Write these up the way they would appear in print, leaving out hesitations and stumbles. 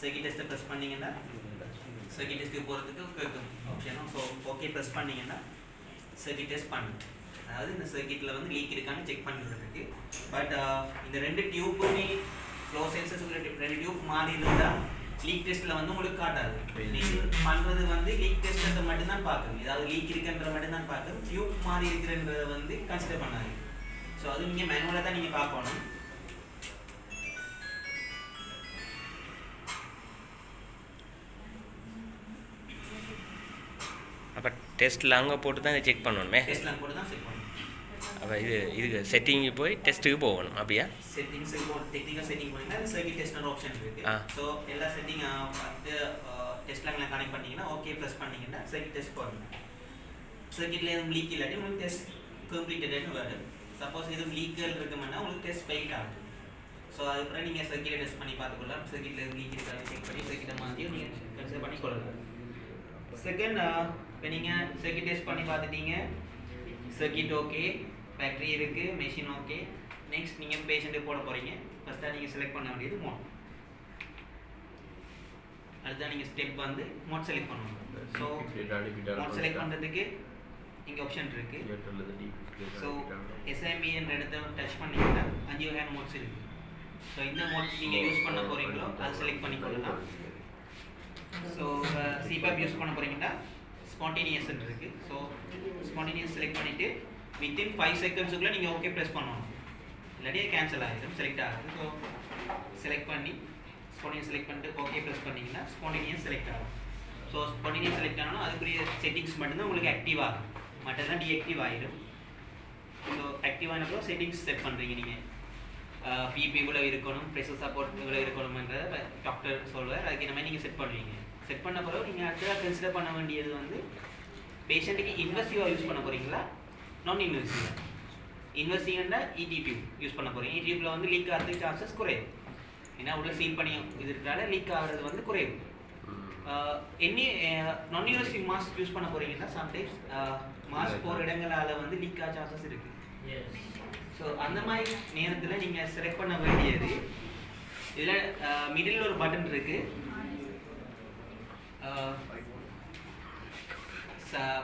Circuit டெஸ்ட்டை press பண்ணிங்கன்னா circuit டெஸ்ட்டுக்கு போகிறதுக்கு கேட்கும் ஆப்ஷனும். ஸோ ஓகே ப்ரெஸ் பண்ணிங்கன்னா சர்க்கிட் டெஸ்ட் பண்ணும். அதாவது இந்த சர்க்கிட்டில் வந்து லீக் இருக்கான்னு செக் பண்ணுறதுக்கு. பட் இந்த 2 டியூப்புமே ஃப்ளோ சென்சஸ் 2 டியூப் மாறி இருந்தால் லீக் டெஸ்ட்டில் வந்து உங்களுக்கு காட்டாது. நீங்கள் பண்ணுறது வந்து லீக் டெஸ்ட்டை மட்டும்தான் பார்க்கணும். ஏதாவது லீக் இருக்குன்ற மட்டும்தான் பார்க்கணும். டியூப் மாறி இருக்கிறன்றதை வந்து கன்சிடர் பண்ணாது. ஸோ அது நீங்கள் மேனுவலாக தான் நீங்கள் பார்க்கணும். அப்போ டெஸ்ட்டில் அங்கே போட்டு தான் செக் பண்ணணுமே. டெஸ்ட்லாம் போட்டு தான் செக் பண்ணணும். அப்போ இதுக்கு செட்டிங்கு போய் டெஸ்ட்டுக்கு போகணும் அப்படியா? செட்டிங்ஸுக்கு போட்டு டெக்னிக்கல் செட்டிங் போனீங்கன்னா சர்க்கிட் டெஸ்ட்னு ஆப்ஷன் இருக்குது. ஸோ எல்லா செட்டிங் வந்து டெஸ்ட்லாம் கனெக்ட் பண்ணிங்கன்னா ஓகே ப்ரெஸ் பண்ணிங்கன்னா சர்க்கிட் டெஸ்ட் போடணும். சர்க்கிட்டில் எதுவும் லீக் இல்லாட்டி உங்களுக்கு டெஸ்ட் கம்ப்ளீட்டட்னு வரும். சப்போஸ் எதுவும் லீக்கல் இருக்குமென்னா உங்களுக்கு டெஸ்ட் ஃபெயில் ஆகும். ஸோ அதுக்கப்புறம் நீங்கள் சர்க்கிட்டை டெஸ்ட் பண்ணி பார்த்துக்கொள்ளலாம். சர்க்கிட்டில் எதுவும் லீக் இருக்காது செக் பண்ணி சர்க்கிட்டை மாற்றியும் நீங்கள் கன்சிடர் பண்ணி கொள்ளலாம். செகண்ட், இப்போ நீங்கள் சர்க்கிட் டெஸ்ட் பண்ணி பார்த்துட்டீங்க, சர்க்கிட் ஓகே, பேட்டரி இருக்குது, மெஷின் ஓகே. நெக்ஸ்ட் நீங்கள் பேஷண்ட்டுக்கு போட போகிறீங்க. ஃபஸ்ட்டாக நீங்கள் செலக்ட் பண்ண வேண்டியது மோட். அதுதான் நீங்கள் ஸ்டெப் வந்து மோட் செலக்ட் பண்ணணும். ஸோ மோட் செலக்ட் பண்ணுறதுக்கு இங்கே ஆப்ஷன் இருக்குது. ஸோ எஸ்ஐஎம்பிஎன் இடத்த டச் பண்ணிங்கன்னா 5 வகையான மோட்ஸ் இருக்குது. ஸோ இந்த மோட்ஸ் நீங்கள் யூஸ் பண்ண போகிறீங்களோ அது செலக்ட் பண்ணிக்கொள்ளலாம். ஸோ சிபாப் யூஸ் பண்ண போகிறீங்கன்னா ஸ்பான்டேனியஸ் இருக்குது. ஸோ ஸ்பான்டேனியஸ் செலக்ட் பண்ணிவிட்டு வித்தின் 5 செகண்ட்ஸுக்குள்ளே நீங்கள் ஓகே ப்ரெஸ் பண்ணணும். இல்லாட்டி கேன்சல் ஆகிடும், செலக்ட் ஆகுது. ஸோ செலக்ட் பண்ணி ஸ்பான்டேனியஸ் செலக்ட் பண்ணிட்டு ஓகே ப்ரெஸ் பண்ணிங்கன்னா ஸ்பான்டேனியஸ் செலக்ட் ஆகும். ஸோ ஸ்பான்டேனியஸ் செலக்ட் ஆனாலும் அதுக்குரிய செட்டிங்ஸ் மட்டும்தான் உங்களுக்கு ஆக்டிவ் ஆகும், மற்றதான் டீஆக்டிவ் ஆகிடும். ஸோ ஆக்டிவ் ஆனப்போ செட்டிங்ஸ் செட் பண்ணுறீங்க நீங்கள். பிபி இவ்வளோ இருக்கணும், ப்ரெஷர் சப்போர்ட் இவ்வளோ இருக்கணும்ன்றத டாக்டர் சொல்வார். அதுக்கு இந்த மாதிரி நீங்கள் செட் பண்ணுவீங்க. செட் பண்ண பிறகு நீங்கள் அடுத்ததாக கன்சிடர் பண்ண வேண்டியது வந்து பேஷண்ட்டுக்கு இன்வெஸ்டிவாக யூஸ் பண்ண போகிறீங்களா, நான் இன்வெஸ்டிவாக. இன்வெஸ்டிவ்னா இடி டியூப் யூஸ் பண்ண போகிறீங்க. இடி டியூப்பில் வந்து லீக் ஆகிறதுக்கு சான்சஸ் குறைவு. ஏன்னா உள்ள சீல் பண்ணி இது இருக்கிறதால லீக் ஆகிறது வந்து குறைவு. நான் இன்வெஸ்டிவ் மாஸ்க் யூஸ் பண்ண போகிறீங்கன்னா சம்டைம்ஸ் மாஸ்க் போகிற இடங்களால் வந்து லீக் ஆக சான்சஸ் இருக்குது. ஸோ அந்த மாதிரி நேரத்தில் நீங்கள் செலக்ட் பண்ண வேண்டியது, இதில் மிடில் ஒரு பட்டன் இருக்குது,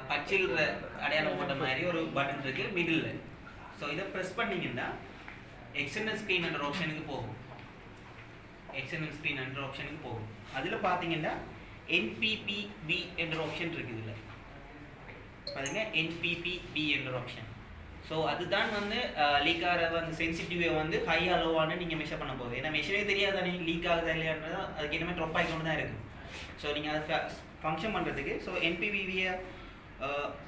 பச்சில் அடையாளம் போட்ட மாதிரி ஒரு பட்டன் இருக்குது மிடில். ஸோ இதை ப்ரெஸ் பண்ணிங்கன்னா எக்ஸ்டர்னல் ஸ்க்ரீன் என்ற ஆப்ஷனுக்கு போகும். எக்ஸ்டர்னல் ஸ்க்ரீன் என்ற ஆப்ஷனுக்கு போகும். அதில் பார்த்தீங்கன்னா என்பிபிபி என்ற ஆப்ஷன் இருக்குது. இதில் பார்த்தீங்கன்னா என்பிபிபி என்ற ஆப்ஷன். ஸோ அதுதான் வந்து லீக் ஆகிற அந்த சென்சிட்டிவை வந்து ஹையாக லோவானு நீங்கள் மெஷர் பண்ண போகுது. ஏன்னா மெஷரே தெரியாது தானே லீக் ஆகுதா இல்லையான்றது, அதுக்கு என்னமே ட்ராப் ஆகிக்கொண்டு தான் இருக்குது. ஸோ நீங்கள் அதை ஃபங்க்ஷன் பண்ணுறதுக்கு ஸோ என்பிபிவியை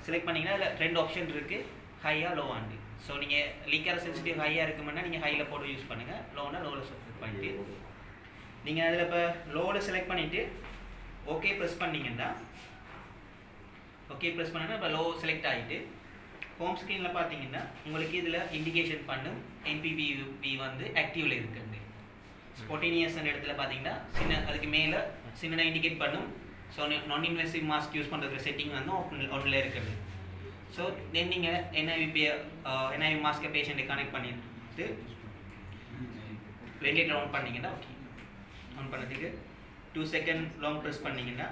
செலக்ட் பண்ணிங்கன்னா அதில் 2 ஆப்ஷன் இருக்குது, ஹையாக லோவாண்டு. ஸோ நீங்கள் லீக் ஆகிற சென்சிட்டிவ் ஹையாக இருக்குமென்னா நீங்கள் ஹையில் போட்டு யூஸ் பண்ணுங்கள், லோனா லோவில் செலக்ட் பண்ணிவிட்டு நீங்கள் அதில் இப்போ லோவில் செலக்ட் பண்ணிவிட்டு ஓகே ப்ரெஸ் பண்ணிங்கன்னா ஓகே ப்ரெஸ் பண்ணிங்கன்னா இப்போ லோ செலக்ட் ஆகிட்டு ஹோம் ஸ்க்ரீனில் பார்த்தீங்கன்னா உங்களுக்கு இதில் இண்டிகேஷன் பண்ணும் என்பிபிவி வந்து ஆக்டிவில் இருக்குங்க. ஸ்பான்டேனியஸ் இடத்துல பார்த்தீங்கன்னா அதுக்கு மேலே சின்னதாக இண்டிகேட் பண்ணும். ஸோ நான் இன்வெசிவ் மாஸ்க் யூஸ் பண்ணுறதுக்கு செட்டிங் வந்து ஒன்றில் இருக்குது. ஸோ தென் நீங்கள் என்ஐவி மாஸ்க்கை பேஷண்ட்டை கனெக்ட் பண்ணிட்டு வெண்டிலேட்டர் ஆன் பண்ணிங்கன்னா ஓகே. ஆன் பண்ணதுக்கு 2 செகண்ட் லாங் ப்ரெஸ் பண்ணிங்கன்னா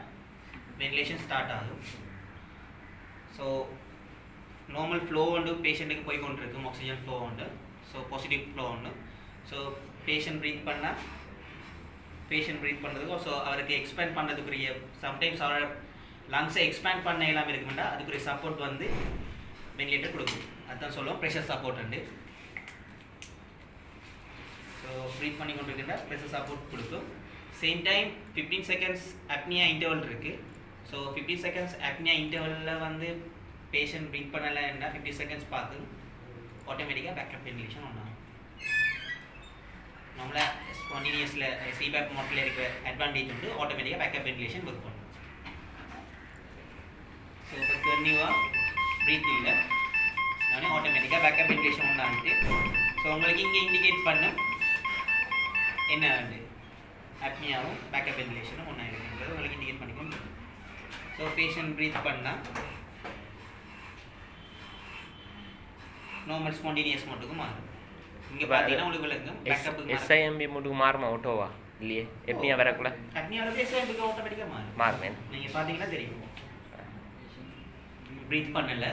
வென்டிலேஷன் ஸ்டார்ட் ஆகும். ஸோ நார்மல் ஃப்ளோ வந்து பேஷண்ட்டுக்கு போய் கொண்டு இருக்கும், ஆக்சிஜன் ஃப்ளோ உண்டு. ஸோ பாசிட்டிவ் ஃப்ளோ உண்டு. ஸோ பேஷண்ட் ப்ரீத் பண்ணுறதுக்கு ஸோ அவருக்கு எக்ஸ்பேண்ட் பண்ணுறதுக்குரிய சம்டைம்ஸ் அவரோட லங்ஸை எக்ஸ்பேண்ட் பண்ண எல்லாமே இருக்குமெண்டா அதுக்குரிய சப்போர்ட் வந்து வென்டிலேட்டர் கொடுக்கும். அதுதான் சொல்லுவோம் ப்ரெஷர் சப்போர்ட் உண்டு. ஸோ ப்ரீத் பண்ணி கொண்டு இருக்கின்ற ப்ரெஷர் சப்போர்ட் கொடுக்கும். Same time 15 seconds apnoea interval இருக்குது. ஸோ 15 செகண்ட்ஸ் அப்னியா இன்டர்வலில் வந்து பேஷண்ட் ப்ரீத் பண்ணலைன்னா 50 செகண்ட்ஸ் பார்த்து ஆட்டோமேட்டிக்காக பேக்கப் வென்டிலேஷன் ஒன்றாகும். நம்மள ஸ்பான்டேனியஸில் சிபேப் மோட்டில் இருக்கிற அட்வான்டேஜ் வந்து ஆட்டோமேட்டிக்காக பேக்கப் வென்டிலேஷன் ஒர்க் பண்ணும். ஸோ இப்போ கன்னியூவாக ப்ரீத் இல்லை நானே ஆட்டோமேட்டிக்காக பேக்கப் வென்டிலேஷன் உண்டான்ட்டு. ஸோ உங்களுக்கு இங்கே இண்டிகேட் பண்ணும் என்ன வந்து அப்னியாவும் பேக்கப் வென்டிலேஷனும் ஒன்றா இருக்குன்றது உங்களுக்கு இண்டிகேட் பண்ணிக்கணும். ஸோ பேஷண்ட் ப்ரீத் பண்ணால் நார்மல் ஸ்பான்டேனியஸ் மோட்டுக்கு மாறும். இங்கே பார்த்தீங்கன்னா உங்களுக்கு விளங்கும் பேக்கப்புக்கு எஸ்ஐஎம்பி மோட்டுக்கு மாறுமா ஆட்டோவா? இல்லையே எப்படியா வரக்குள்ள அட்னியாவில் பேசுகிறதுக்கு ஆட்டோமேட்டிக்காக மாறும் மாறுமேன் நீங்கள் பார்த்தீங்கன்னா தெரியும் ப்ரீத் பண்ணல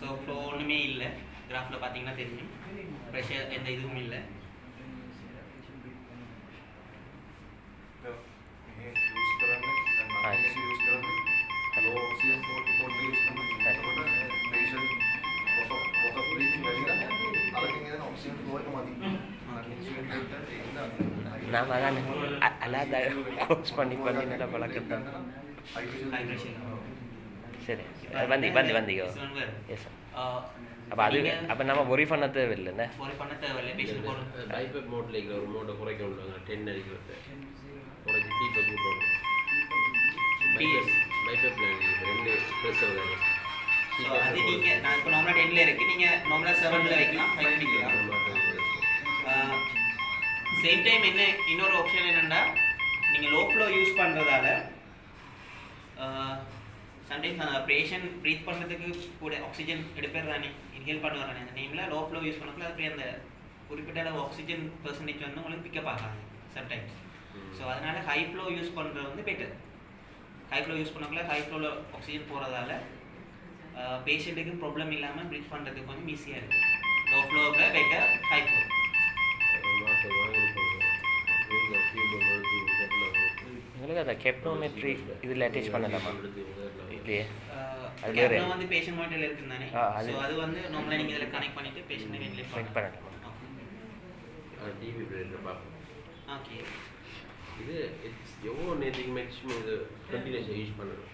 ஸோ ஃப்ளோ ஒன்றுமே இல்லை கிராஃபில் பார்த்தீங்கன்னா தெரியும் ப்ரெஷர் எந்த இதுவும் இல்லை நாம் அதான் அல்லாத கோர்ஸ் பண்ணி நல்லா பழக்கம் ஹை ப்ரெஷர் சரி வந்தீங்க எஸ் சார் அப்போ அது அப்போ நம்ம ஒரி பண்ண தேவையில்லைண்ணே ஒரு பண்ண தேவையில்லை பேஷண்ட் போகணும் பைப்பப் மோட்டில் இருக்கிற ஒரு மோட்டை குறைக்க விடுவாங்க 10 அடிக்கிறது குறைச்சி பீப்பப் விடுவாங்க பைப்பப்பில் ரெண்டு ப்ளஸ் வருவாங்க ஸோ அது நீங்கள் நான் இப்போ நார்மலாக 10ல் இருக்குது நீங்கள் நார்மலாக 7ல் வைக்கலாம் 5 வைக்கலாம் சேம் டைம் என்ன இன்னொரு ஆப்ஷன் என்னென்னா நீங்கள் லோ ஃப்ளோ யூஸ் பண்ணுறதால சம்டைம்ஸ் அந்த பேஷண்ட் ப்ரீத் பண்ணுறதுக்கு கூட ஆக்சிஜன் எடுப்பேர் தானே இன்ஹேல் பண்ணுவார் அந்த டைமில் லோ ஃப்ளோ யூஸ் பண்ணக்குள்ள அது அந்த குறிப்பிட்ட அளவு ஆக்சிஜன் பெர்சன்டேஜ் வந்து உங்களுக்கு பிக்கப் ஆகாது சம்டைம்ஸ் ஸோ அதனால் ஹை ஃப்ளோ யூஸ் பண்ணுறது வந்து பெட்டர் ஹை ஃப்ளோ யூஸ் பண்ணக்குள்ள ஹை ஃப்ளோவில் ஆக்சிஜன் போகிறதால பேஷண்ட்டுக்கு ப்ராப்ளம் இல்லாமல் ப்ரீத் பண்ணுறதுக்கு கொஞ்சம் ஈஸியாக இருக்குது லோ ஃப்ளோவில் பெட்டர் ஹை ஃப்ளோ உங்களுக்கு அதை கெப்டோமெட்ரி இதில் அட்டேச் பண்ணலாமா இல்லையே அது வந்து பேஷண்ட் மானிட்டரில் இருக்குது தானே ஸோ அது வந்து நார்மலாக நீங்கள் இதில் கனெக்ட் பண்ணிவிட்டு பேஷண்ட்டை வென்டிலேட் கனெக்ட் பண்ணலாமா டிவி பிளேட்டர் பார்ப்போம் ஓகே இது எவ்வளோ நேரத்துக்கு மேக்ஸிமம் இது கண்டினியூஸாக யூஸ் பண்ணணும்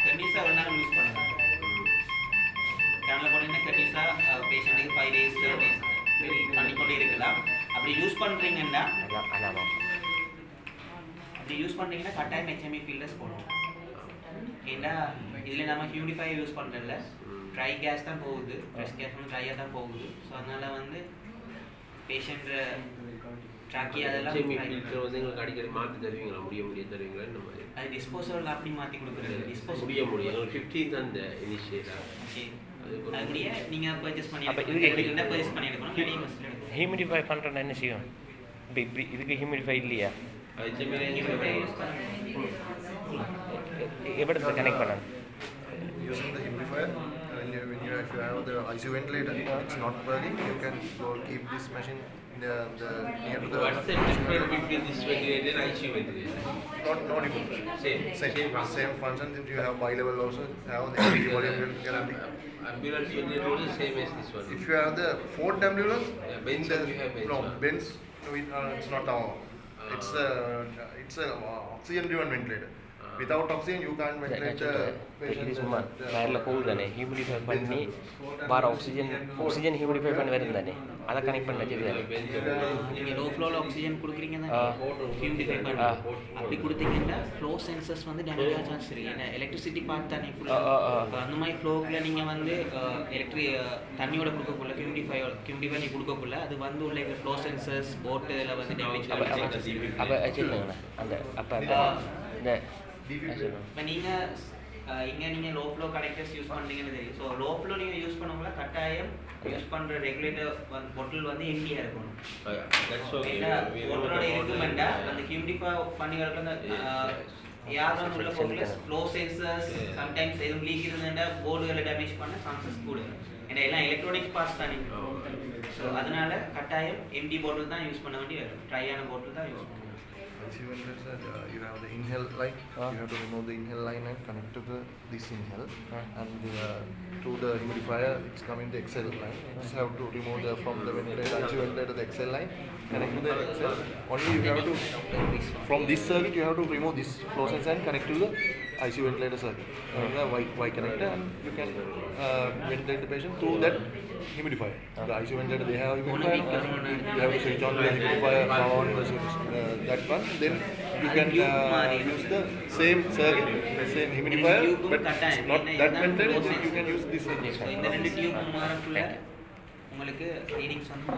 கண்டிப்பாக எவ்வளோ நேரம் யூஸ் பண்ணலாம் கேனில் போனீங்கன்னா கண்டிப்பாக பேஷண்ட்டுக்கு 5 days 7 days பண்ணிக்கொண்டே இருக்கலாம் அப்படி யூஸ் பண்ணுறீங்கன்னா அப்படி யூஸ் பண்ணுறீங்கன்னா கட்டாயம் HME ஃபில்டர்ஸ் போடணும் ஏன்னா இதில் நம்ம ஹியூமிடிஃபை யூஸ் பண்ணுறதில்ல ட்ரை கேஸ் தான் போகுது ஃப்ரெஷ் கேஸ் வந்து ட்ரையாக தான் போகுது ஸோ அதனால் வந்து பேஷண்ட் ட்ராக்கி அதெல்லாம் ஃபில்டர் வந்து எங்களுக்கு அடிக்கடி மாற்றி தருவீங்களா முடிய தருவீங்களா இந்த மாதிரி அது டிஸ்போசபிள் அப்படி மாற்றி கொடுக்குறது டிஸ்போசபிள் முடியும் எங்களுக்கு 15 தான் இந்த இனிஷியேட்டாக ஓகே அதுபடியே நீங்கள் பர்ச்சேஸ் பண்ணி எடுக்கணும் பர்ச்சேஸ் பண்ணி எடுக்கணும் நிறைய மஸ்ட் எடுக்கணும் ஹியூமிடிஃபை பண்ணுறேன்னா என்ன செய்யும் இப்போ இப்படி இதுக்கு ஹியூமிடிஃபை இல்லையா எப்படி கனெக்ட் பண்ணணும் using the humidifier if you have the ICU ventilator it's not working you can go keep this machine the near to the what's the difference between this ventilator and ICU ventilator not different same function that you have bi-level also have the volume guarantee ambulance ventilator also same as this one if you have the fourth ambulance bench you have bench no bench it's not our it's a oxygen driven ventilator without oxygen you can't ventilate the patient சும்மா மேரில் போகுது தானே humidify பண்ணி பார் oxygen humidify பண்ணி வருது தானே அதை connect பண்ண வச்சது நீங்கள் லோ ஃப்ளோவில் ஆக்சிஜன் கொடுக்குறீங்கன்னா ஹியூமிடிஃபை பண்ணி அப்படி கொடுத்தீங்கன்னா ஃப்ளோ சென்சர்ஸ் வந்து டேமேஜ் ஆக சான்ஸ் இருக்குது ஏன்னா எலக்ட்ரிசிட்டி பார்ட் தானே ஃபுல்லாக அந்த மாதிரி ஃப்ளோக்கில் நீங்கள் வந்து தண்ணியோட கொடுக்கக்குள்ள ஹியூமிடிஃபை நீ கொடுக்கக்குள்ள அது வந்து உள்ள ஃப்ளோ சென்சர்ஸ் போட்டில் வந்து டேமேஜ் அப்போ வச்சுருந்தாங்கண்ணா அந்த அப்போ இந்த இப்போ நீங்கள் லோ ஃப்ளோ கனெக்டர்ஸ் யூஸ் பண்ணுறீங்கன்னு தெரியும் ஸோ லோ ஃப்ளோ நீங்கள் யூஸ் பண்ணக்குள்ள கட்டாயம் யூஸ் பண்ணுற ரெகுலேட்டர் பொட்டில் வந்து எம்டியாக இருக்கணும் ஏன்னா பொட்டலோட இருக்குமெண்டா அந்த ஹியூமிடிஃபை பண்ணி வரக்குள்ள அந்த யாரும் உள்ள போகல ஃப்ளோ சென்சர்ஸ் சம்டைம்ஸ் எதுவும் லீக் இருந்ததுன்னா போர்டுகளை டேமேஜ் பண்ண சான்சஸ் கூட ஏன்னா எல்லாம் எலக்ட்ரானிக்ஸ் பார்ட்ஸ் தானே ஸோ அதனால கட்டாயம் எம்டி போட்டில் தான் யூஸ் பண்ண வேண்டி வரும் ட்ரையான போட்டில் தான் யூஸ் பண்ணணும் ICU ventilator you have the inhale line you have to remove the inhale line and connect to this inhale and through the humidifier it's coming the exhale line you just have to remove from the ventilator ICU ventilator the exhale line connect to the exhale only you have to from this circuit you have to remove this flow sensor and connect to the ICU ventilator circuit and the Y connector and you can ventilate the patient through that humidifier the ICU ventilator they have humidifier you have to switch on the humidifier power on that one then you can use the same circuit same humidifier but not that ventilator you can use this one இந்த ரெண்டு tube மாறக்குள்ள உங்களுக்கு readings வந்து